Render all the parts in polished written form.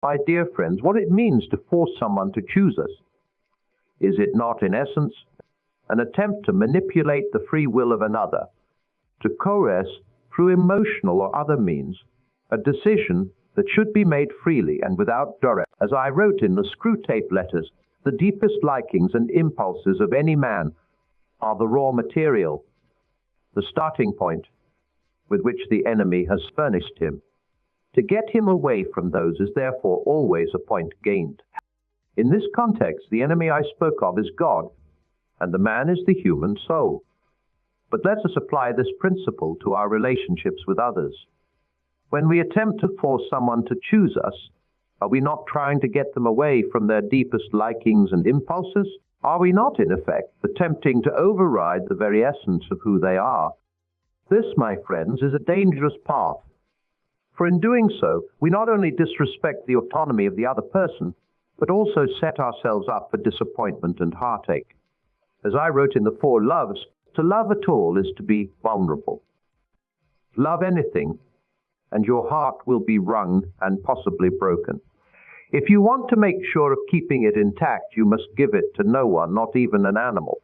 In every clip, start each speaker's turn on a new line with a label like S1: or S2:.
S1: My dear friends, what it means to force someone to choose us. Is it not, in essence, an attempt to manipulate the free will of another, to coerce, through emotional or other means, a decision that should be made freely and without duress? As I wrote in the Screwtape Letters, the deepest likings and impulses of any man are the raw material, the starting point with which the enemy has furnished him. To get him away from those is therefore always a point gained. In this context, the enemy I spoke of is God, and the man is the human soul. But let us apply this principle to our relationships with others. When we attempt to force someone to choose us, are we not trying to get them away from their deepest likings and impulses? Are we not, in effect, attempting to override the very essence of who they are? This, my friends, is a dangerous path. For in doing so, we not only disrespect the autonomy of the other person, but also set ourselves up for disappointment and heartache. As I wrote in the Four Loves, to love at all is to be vulnerable. Love anything, and your heart will be wrung and possibly broken. If you want to make sure of keeping it intact, you must give it to no one, not even an animal.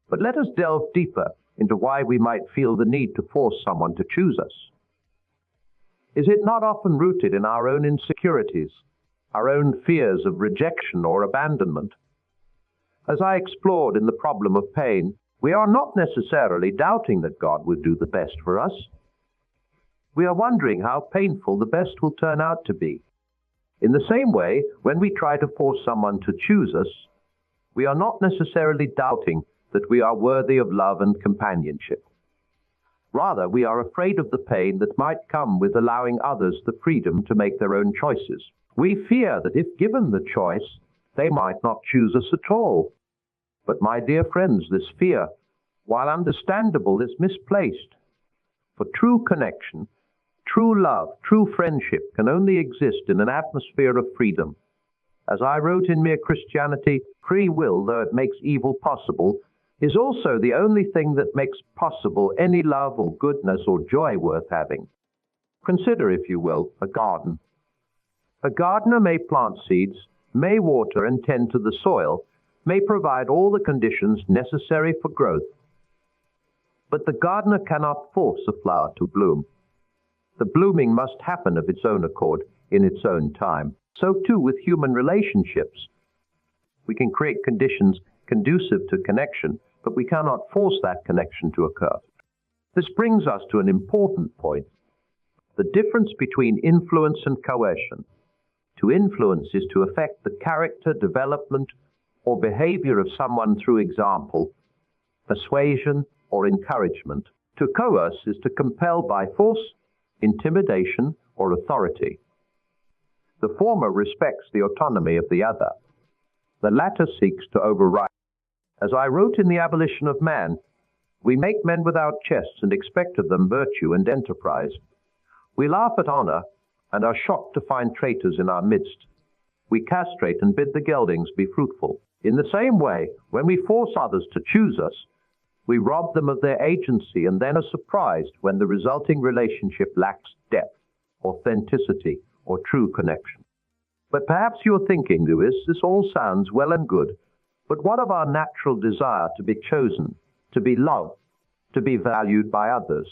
S1: But let us delve deeper into why we might feel the need to force someone to choose us. Is it not often rooted in our own insecurities, our own fears of rejection or abandonment? As I explored in the problem of pain, we are not necessarily doubting that God would do the best for us. We are wondering how painful the best will turn out to be. In the same way, when we try to force someone to choose us, we are not necessarily doubting that we are worthy of love and companionship. Rather, we are afraid of the pain that might come with allowing others the freedom to make their own choices. We fear that if given the choice, they might not choose us at all. But my dear friends, this fear, while understandable, is misplaced. For true connection, true love, true friendship can only exist in an atmosphere of freedom. As I wrote in Mere Christianity, free will, though it makes evil possible, is also the only thing that makes possible any love or goodness or joy worth having. Consider, if you will, a garden. A gardener may plant seeds, may water and tend to the soil, may provide all the conditions necessary for growth. But the gardener cannot force a flower to bloom. The blooming must happen of its own accord, in its own time. So too with human relationships. We can create conditions conducive to connection, but we cannot force that connection to occur. This brings us to an important point: the difference between influence and coercion. To influence is to affect the character, development, or behavior of someone through example, persuasion, or encouragement. To coerce is to compel by force, intimidation, or authority. The former respects the autonomy of the other. The latter seeks to override. As I wrote in The Abolition of Man, we make men without chests and expect of them virtue and enterprise. We laugh at honor and are shocked to find traitors in our midst. We castrate and bid the geldings be fruitful. In the same way, when we force others to choose us, we rob them of their agency and then are surprised when the resulting relationship lacks depth, authenticity, or true connection. But perhaps you're thinking, Lewis, this all sounds well and good, but what of our natural desire to be chosen, to be loved, to be valued by others?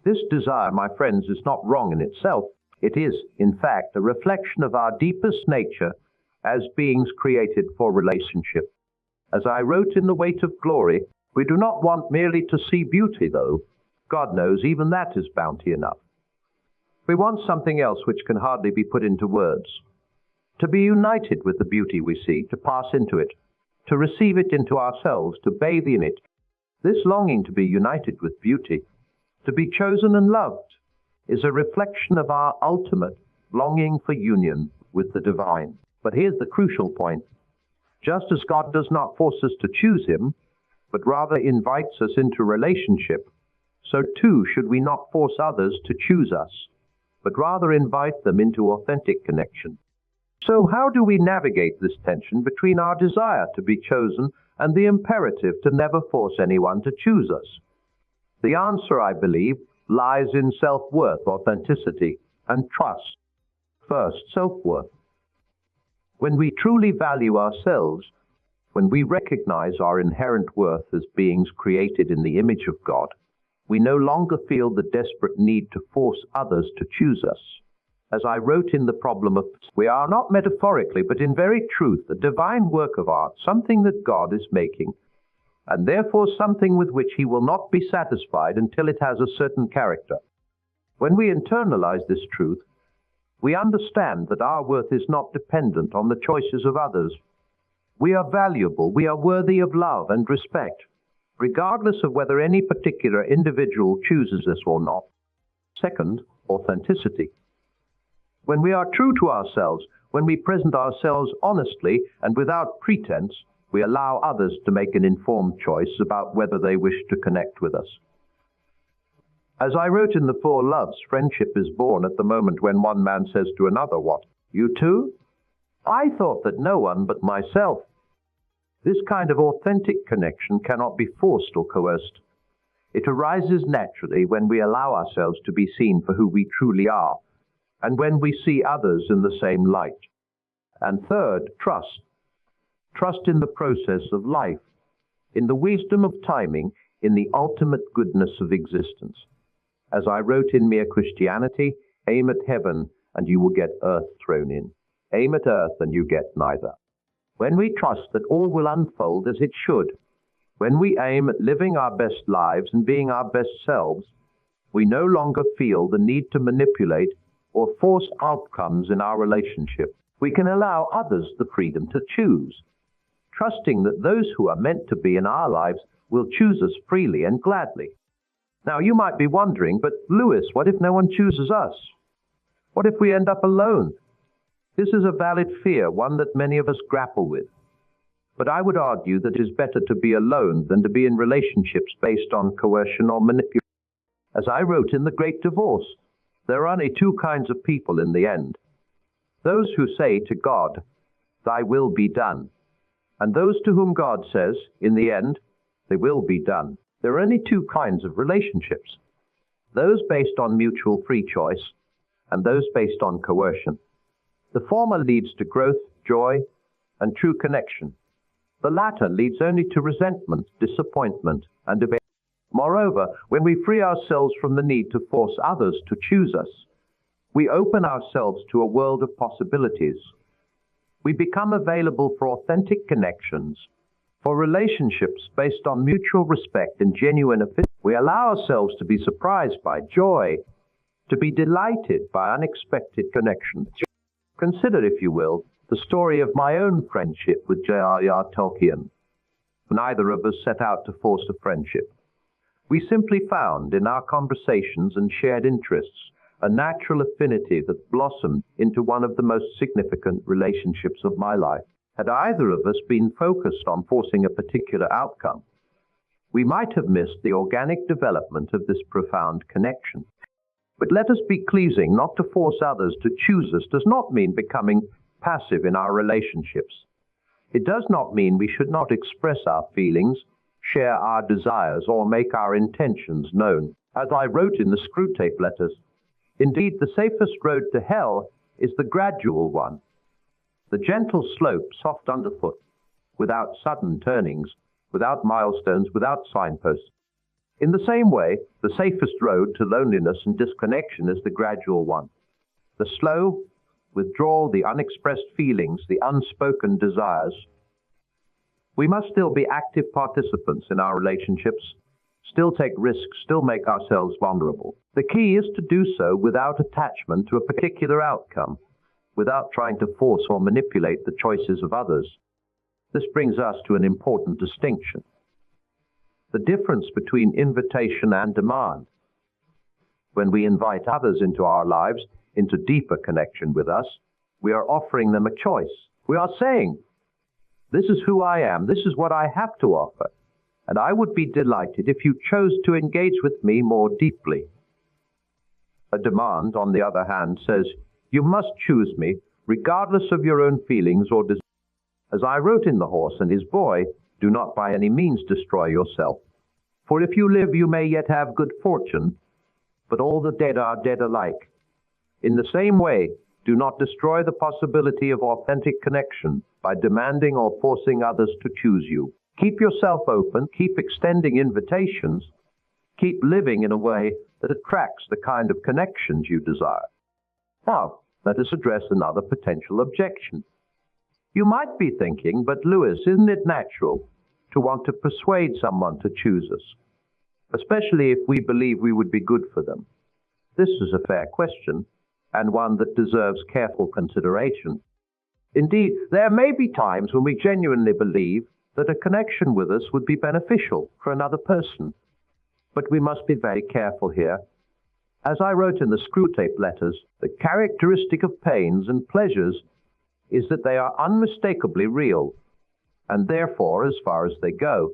S1: This desire, my friends, is not wrong in itself. It is, in fact, a reflection of our deepest nature as beings created for relationship. As I wrote in The Weight of Glory, we do not want merely to see beauty, though. God knows even that is bounty enough. We want something else which can hardly be put into words. To be united with the beauty we see, to pass into it, to receive it into ourselves, to bathe in it. This longing to be united with beauty, to be chosen and loved, is a reflection of our ultimate longing for union with the divine. But here's the crucial point. Just as God does not force us to choose Him, but rather invites us into relationship, so too should we not force others to choose us, but rather invite them into authentic connection. So how do we navigate this tension between our desire to be chosen and the imperative to never force anyone to choose us? The answer, I believe, lies in self-worth, authenticity, and trust. First, self-worth. When we truly value ourselves, when we recognize our inherent worth as beings created in the image of God, we no longer feel the desperate need to force others to choose us. As I wrote in The Problem of, we are not metaphorically, but in very truth, a divine work of art, something that God is making, and therefore something with which he will not be satisfied until it has a certain character. When we internalize this truth, we understand that our worth is not dependent on the choices of others. We are valuable, we are worthy of love and respect, regardless of whether any particular individual chooses us or not. Second, authenticity. When we are true to ourselves, when we present ourselves honestly and without pretense, we allow others to make an informed choice about whether they wish to connect with us. As I wrote in The Four Loves, friendship is born at the moment when one man says to another, "What, you too? I thought that no one but myself." This kind of authentic connection cannot be forced or coerced. It arises naturally when we allow ourselves to be seen for who we truly are, and when we see others in the same light. And third, trust. Trust in the process of life, in the wisdom of timing, in the ultimate goodness of existence. As I wrote in Mere Christianity, aim at heaven and you will get earth thrown in. Aim at earth and you get neither. When we trust that all will unfold as it should, when we aim at living our best lives and being our best selves, we no longer feel the need to manipulate or force outcomes in our relationship. We can allow others the freedom to choose, trusting that those who are meant to be in our lives will choose us freely and gladly. Now you might be wondering, but Lewis, what if no one chooses us? What if we end up alone? This is a valid fear, one that many of us grapple with. But I would argue that it is better to be alone than to be in relationships based on coercion or manipulation. As I wrote in The Great Divorce, there are only two kinds of people in the end. Those who say to God, "Thy will be done," and those to whom God says, in the end, "They will be done." There are only two kinds of relationships. Those based on mutual free choice, and those based on coercion. The former leads to growth, joy, and true connection. The latter leads only to resentment, disappointment, and evasion. Moreover, when we free ourselves from the need to force others to choose us, we open ourselves to a world of possibilities. We become available for authentic connections, for relationships based on mutual respect and genuine affinity. We allow ourselves to be surprised by joy, to be delighted by unexpected connections. Consider, if you will, the story of my own friendship with J.R.R. Tolkien. Neither of us set out to force a friendship. We simply found in our conversations and shared interests a natural affinity that blossomed into one of the most significant relationships of my life. Had either of us been focused on forcing a particular outcome, we might have missed the organic development of this profound connection. But let us be clear, not to force others to choose us does not mean becoming passive in our relationships. It does not mean we should not express our feelings, share our desires, or make our intentions known. As I wrote in the Screwtape Letters, indeed, the safest road to hell is the gradual one. The gentle slope, soft underfoot, without sudden turnings, without milestones, without signposts. In the same way, the safest road to loneliness and disconnection is the gradual one. The slow withdrawal, the unexpressed feelings, the unspoken desires. We must still be active participants in our relationships, still take risks, still make ourselves vulnerable. The key is to do so without attachment to a particular outcome, without trying to force or manipulate the choices of others. This brings us to an important distinction: the difference between invitation and demand. When we invite others into our lives, into deeper connection with us, we are offering them a choice. We are saying, "This is who I am, this is what I have to offer, and I would be delighted if you chose to engage with me more deeply." A demand, on the other hand, says, "You must choose me, regardless of your own feelings or desires." As I wrote in The Horse and His Boy, do not by any means destroy yourself. For if you live, you may yet have good fortune, but all the dead are dead alike. In the same way, Do not destroy the possibility of authentic connection by demanding or forcing others to choose you. Keep yourself open, keep extending invitations, keep living in a way that attracts the kind of connections you desire. Now, let us address another potential objection. You might be thinking, but Lewis, isn't it natural to want to persuade someone to choose us, especially if we believe we would be good for them? This is a fair question, and one that deserves careful consideration. Indeed, there may be times when we genuinely believe that a connection with us would be beneficial for another person. But we must be very careful here. As I wrote in the Screwtape Letters, the characteristic of pains and pleasures is that they are unmistakably real, and therefore, as far as they go,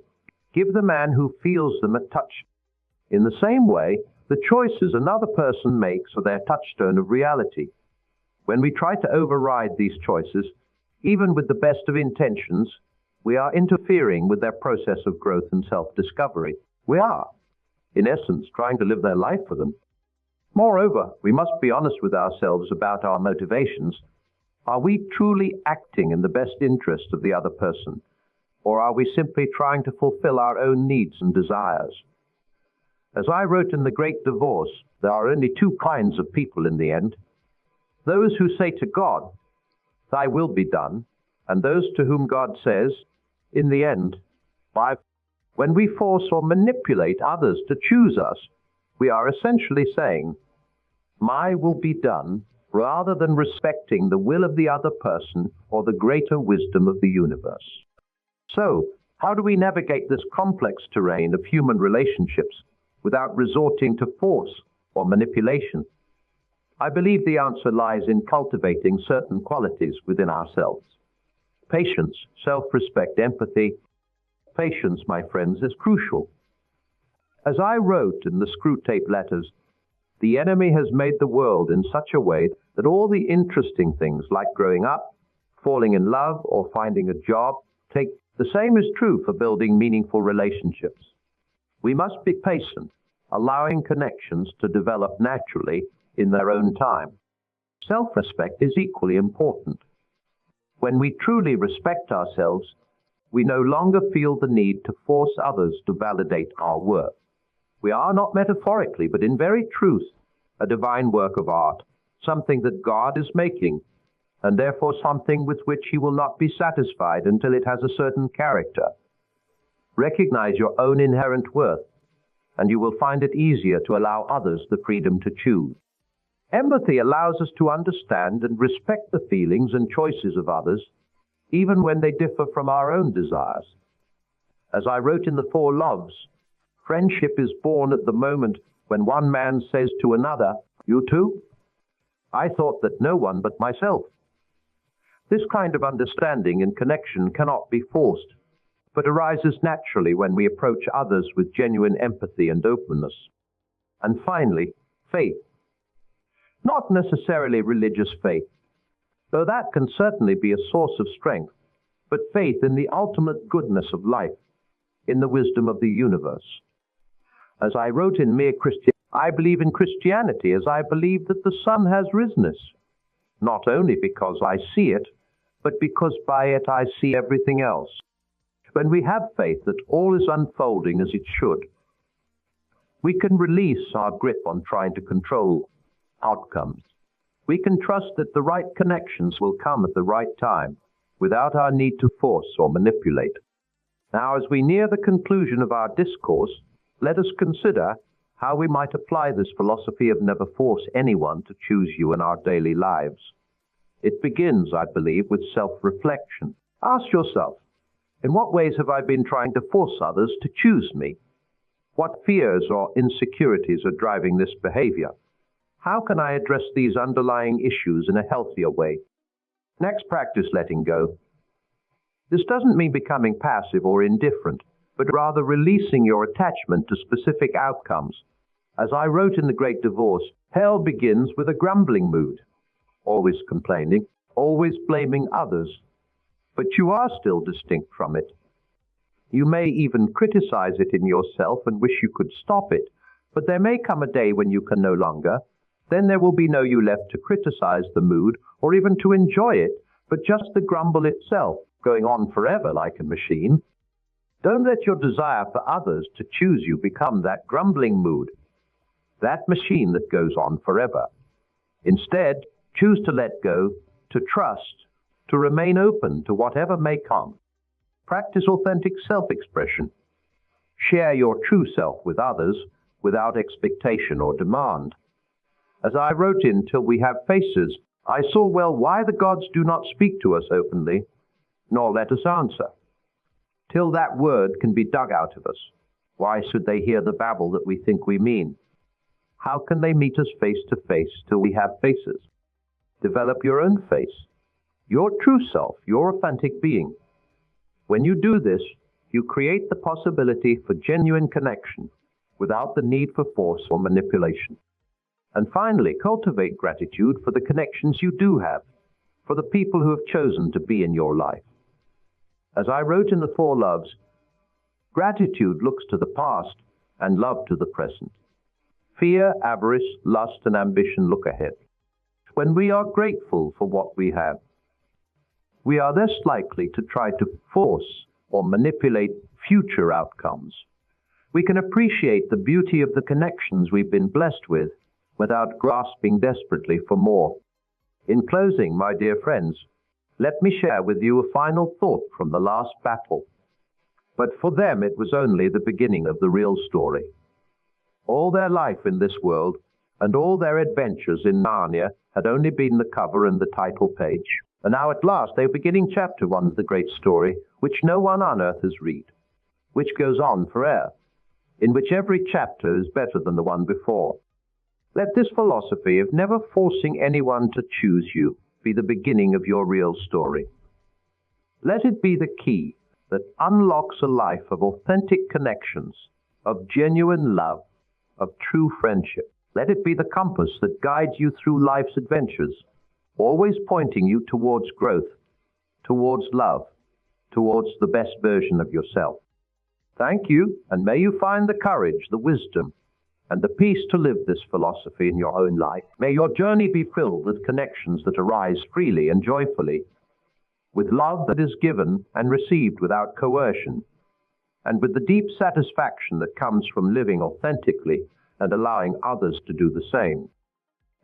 S1: give the man who feels them a touch. In the same way, the choices another person makes are their touchstone of reality. When we try to override these choices, even with the best of intentions, we are interfering with their process of growth and self-discovery. We are, in essence, trying to live their life for them. Moreover, we must be honest with ourselves about our motivations. Are we truly acting in the best interest of the other person, or are we simply trying to fulfill our own needs and desires? As I wrote in The Great Divorce, there are only two kinds of people in the end. Those who say to God, "Thy will be done," and those to whom God says, "In the end, by..." When we force or manipulate others to choose us, we are essentially saying, "My will be done," rather than respecting the will of the other person or the greater wisdom of the universe. So, how do we navigate this complex terrain of human relationships without resorting to force or manipulation? I believe the answer lies in cultivating certain qualities within ourselves. Patience, self-respect, empathy. Patience, my friends, is crucial. As I wrote in the Screwtape Letters, the enemy has made the world in such a way that all the interesting things like growing up, falling in love, or finding a job take. The same is true for building meaningful relationships. We must be patient, allowing connections to develop naturally in their own time. Self-respect is equally important. When we truly respect ourselves, we no longer feel the need to force others to validate our worth. We are not metaphorically, but in very truth, a divine work of art, something that God is making, and therefore something with which He will not be satisfied until it has a certain character. Recognize your own inherent worth, and you will find it easier to allow others the freedom to choose. Empathy allows us to understand and respect the feelings and choices of others, even when they differ from our own desires. As I wrote in The Four Loves, friendship is born at the moment when one man says to another, "You too? I thought that no one but myself." This kind of understanding and connection cannot be forced, but arises naturally when we approach others with genuine empathy and openness. And finally, faith. Not necessarily religious faith, though that can certainly be a source of strength, but faith in the ultimate goodness of life, in the wisdom of the universe. As I wrote in Mere Christian, I believe in Christianity as I believe that the sun has risen, not only because I see it, but because by it I see everything else. When we have faith that all is unfolding as it should, we can release our grip on trying to control outcomes. We can trust that the right connections will come at the right time, without our need to force or manipulate. Now, as we near the conclusion of our discourse, let us consider how we might apply this philosophy of never force anyone to choose you in our daily lives. It begins, I believe, with self-reflection. Ask yourself, in what ways have I been trying to force others to choose me? What fears or insecurities are driving this behavior? How can I address these underlying issues in a healthier way? Next, practice letting go. This doesn't mean becoming passive or indifferent, but rather releasing your attachment to specific outcomes. As I wrote in The Great Divorce, hell begins with a grumbling mood, always complaining, always blaming others. But you are still distinct from it. You may even criticize it in yourself and wish you could stop it, but there may come a day when you can no longer, Then there will be no you left to criticize the mood or even to enjoy it, but just the grumble itself, going on forever like a machine. Don't let your desire for others to choose you become that grumbling mood, that machine that goes on forever. Instead, choose to let go, to trust, to remain open to whatever may come. Practice authentic self-expression. Share your true self with others without expectation or demand. As I wrote in Till We Have Faces, I saw well why the gods do not speak to us openly, nor let us answer. Till that word can be dug out of us, why should they hear the babble that we think we mean? How can they meet us face to face till we have faces? Develop your own face, your true self, your authentic being. When you do this, you create the possibility for genuine connection without the need for force or manipulation. And finally, cultivate gratitude for the connections you do have, for the people who have chosen to be in your life. As I wrote in The Four Loves, gratitude looks to the past and love to the present. Fear, avarice, lust, and ambition look ahead. When we are grateful for what we have, we are less likely to try to force or manipulate future outcomes. We can appreciate the beauty of the connections we've been blessed with without grasping desperately for more. In closing, my dear friends, let me share with you a final thought from the last battle. But for them it was only the beginning of the real story. All their life in this world and all their adventures in Narnia had only been the cover and the title page. And now at last they are beginning chapter 1 of the great story, which no one on earth has read, which goes on forever, in which every chapter is better than the one before. Let this philosophy of never forcing anyone to choose you be the beginning of your real story. Let it be the key that unlocks a life of authentic connections, of genuine love, of true friendship. Let it be the compass that guides you through life's adventures, always pointing you towards growth, towards love, towards the best version of yourself. Thank you, and may you find the courage, the wisdom, and the peace to live this philosophy in your own life. May your journey be filled with connections that arise freely and joyfully, with love that is given and received without coercion, and with the deep satisfaction that comes from living authentically and allowing others to do the same.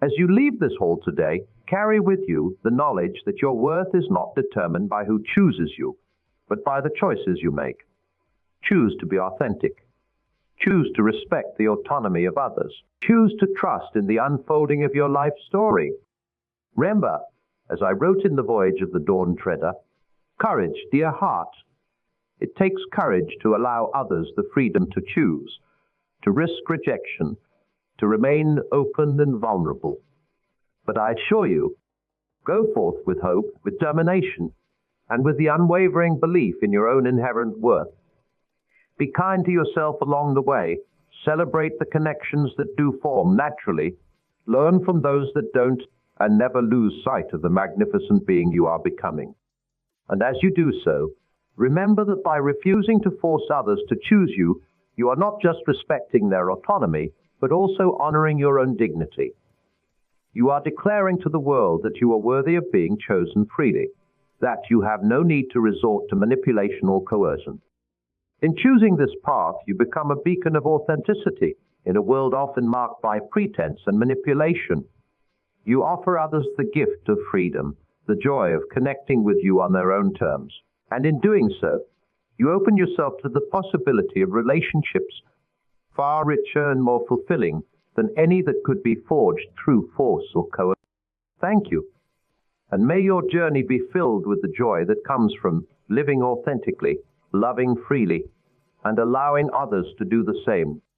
S1: As you leave this hall today, carry with you the knowledge that your worth is not determined by who chooses you, but by the choices you make. Choose to be authentic. Choose to respect the autonomy of others. Choose to trust in the unfolding of your life story. Remember, as I wrote in The Voyage of the Dawn Treader, courage, dear heart. It takes courage to allow others the freedom to choose, to risk rejection, to remain open and vulnerable. But I assure you, go forth with hope, with determination, and with the unwavering belief in your own inherent worth. Be kind to yourself along the way. Celebrate the connections that do form naturally. Learn from those that don't, and never lose sight of the magnificent being you are becoming. And as you do so, remember that by refusing to force others to choose you, you are not just respecting their autonomy, but also honoring your own dignity. You are declaring to the world that you are worthy of being chosen freely, that you have no need to resort to manipulation or coercion. In choosing this path, you become a beacon of authenticity in a world often marked by pretense and manipulation. You offer others the gift of freedom, the joy of connecting with you on their own terms. And in doing so, you open yourself to the possibility of relationships far richer and more fulfilling than any that could be forged through force or coercion. Thank you. And may your journey be filled with the joy that comes from living authentically, loving freely, and allowing others to do the same.